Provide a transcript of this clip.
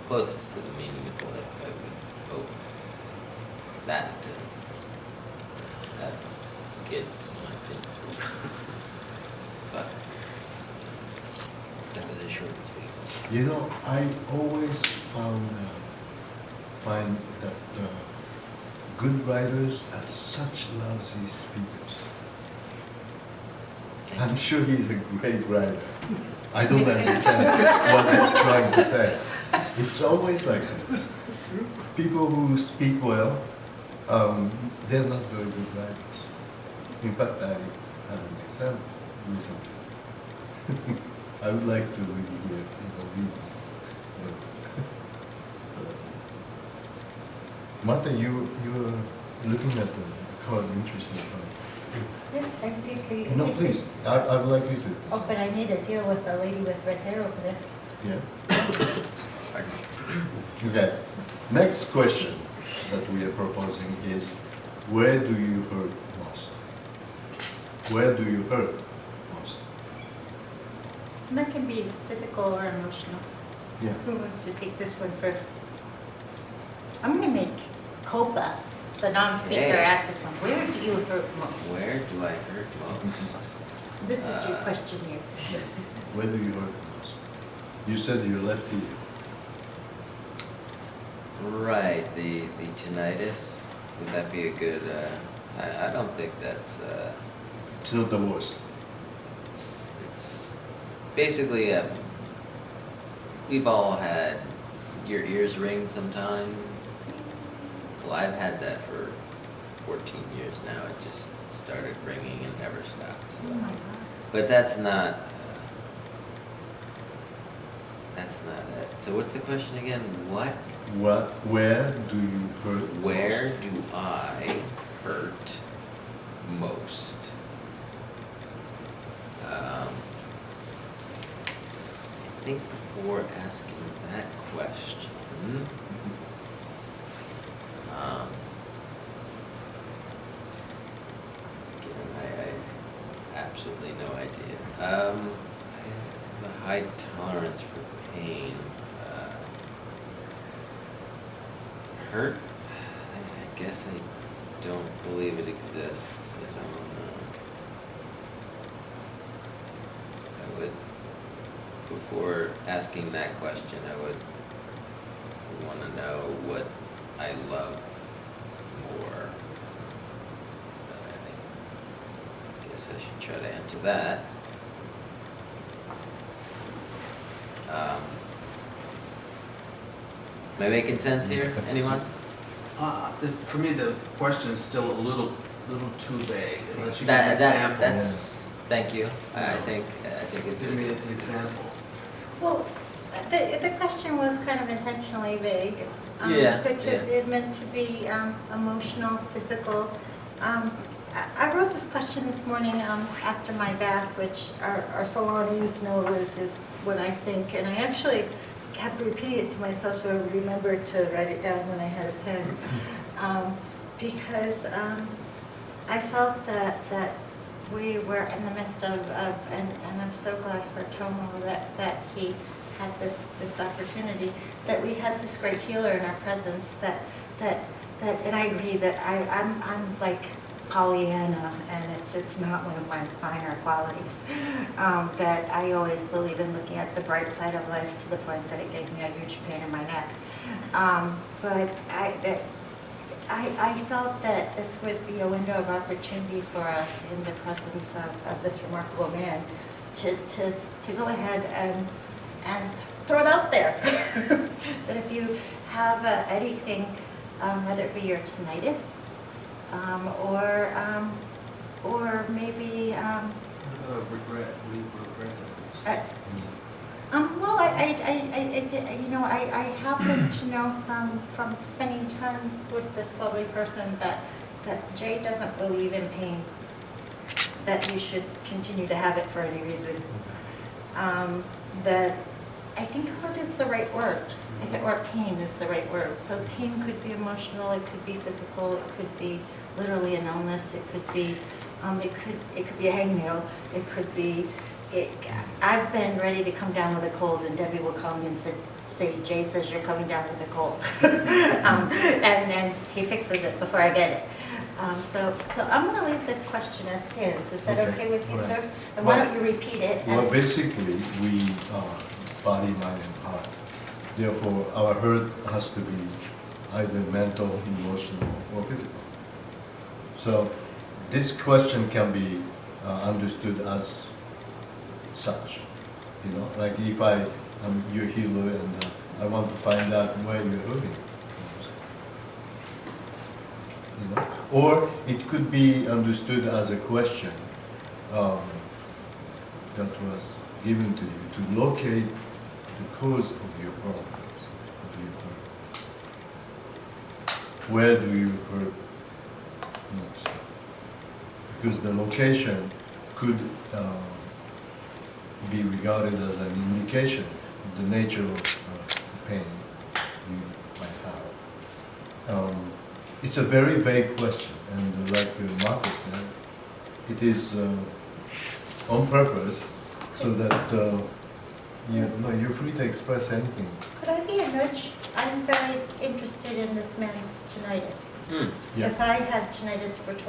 closest to the meaning of what I would hope that to have kids, in my opinion. But that was a short and sweet. You know, I always find that good writers are such lousy speakers. I'm sure he's a great writer. I don't understand what he's trying to say. It's always like this. People who speak well, they're not very good writers. In fact, I had an example recently. I would like to really hear people read these notes. Marta, you were looking at the card, interesting card. I think No, please. I would like you to. Oh, but I need to deal with the lady with red hair over there. Yeah. Okay. Next question that we are proposing is, where do you hurt most? Where do you hurt most? And that can be physical or emotional. Yeah. Who wants to take this one first? I'm going to make Copa, the non-speaker, Hey. ask this one. Where do you hurt most? Where do I hurt most? This is your question here. Yes. Where do you hurt most? You said your left ear. Right, the tinnitus. Would that be a good? I don't think that's. It's not the worst. It's basically we've all had your ears ring sometimes. Well, I've had that for 14 years now. It just started ringing and never stopped. So. Oh my God. But that's not. That's not it. So what's the question again? What? Where do you hurt Where most? do I hurt most? I think before asking that question, again, I absolutely no idea. I have a high tolerance for pain. Hurt? I guess I don't believe it exists. I would, before asking that question, I would want to know what I love more. I guess I should try to answer that. Am I making sense here? Anyone? For me, the question is still a little too vague, unless you give an example. That's. Thank you. I think it Give me an example. Well, the question was kind of intentionally vague. Yeah, But it meant to be emotional, physical. I wrote this question this morning after my bath, which our Salonese know is what I think, and I actually kept repeating it to myself so I would remember to write it down when I had a pen. Because I felt that we were in the midst of and I'm so glad for Tomo that he had this opportunity, that we had this great healer in our presence, that and I agree that I'm like Pollyanna, and it's not one of my finer qualities. That I always believe in looking at the bright side of life to the point that it gave me a huge pain in my neck. But I felt that this would be a window of opportunity for us in the presence of this remarkable man to go ahead and throw it out there. That if you have anything, whether it be your tinnitus, or maybe Regret. We regret that. well, I happen to know from spending time with this lovely person that Jay doesn't believe in pain, that you should continue to have it for any reason. That I think hurt is the right word, or pain is the right word. So pain could be emotional, it could be physical, it could be literally an illness, it could be a hangnail, it could be I've been ready to come down with a cold, and Debbie will call me and say, Jay says you're coming down with a cold. And he fixes it before I get it. So I'm going to leave this question as stands. Is that Okay. okay with you, Right. sir? And why Well- don't you repeat it? Well, as- basically, we are body, mind, and heart. Therefore, our hurt has to be either mental, emotional, or physical. So, this question can be understood as such. You know, like if I'm your healer and I want to find out where you're hurting. You know, or it could be understood as a question that was given to you to locate the cause of your problems, of your hurt. Where do you hurt most? Because the location could be regarded as an indication of the nature of the pain you might have. It's a very vague question, and like Marta said, it is on purpose so that you're free to express anything. Could I be a nudge? I'm very interested in this man's tinnitus. Hmm. Yeah. If I had tinnitus for 12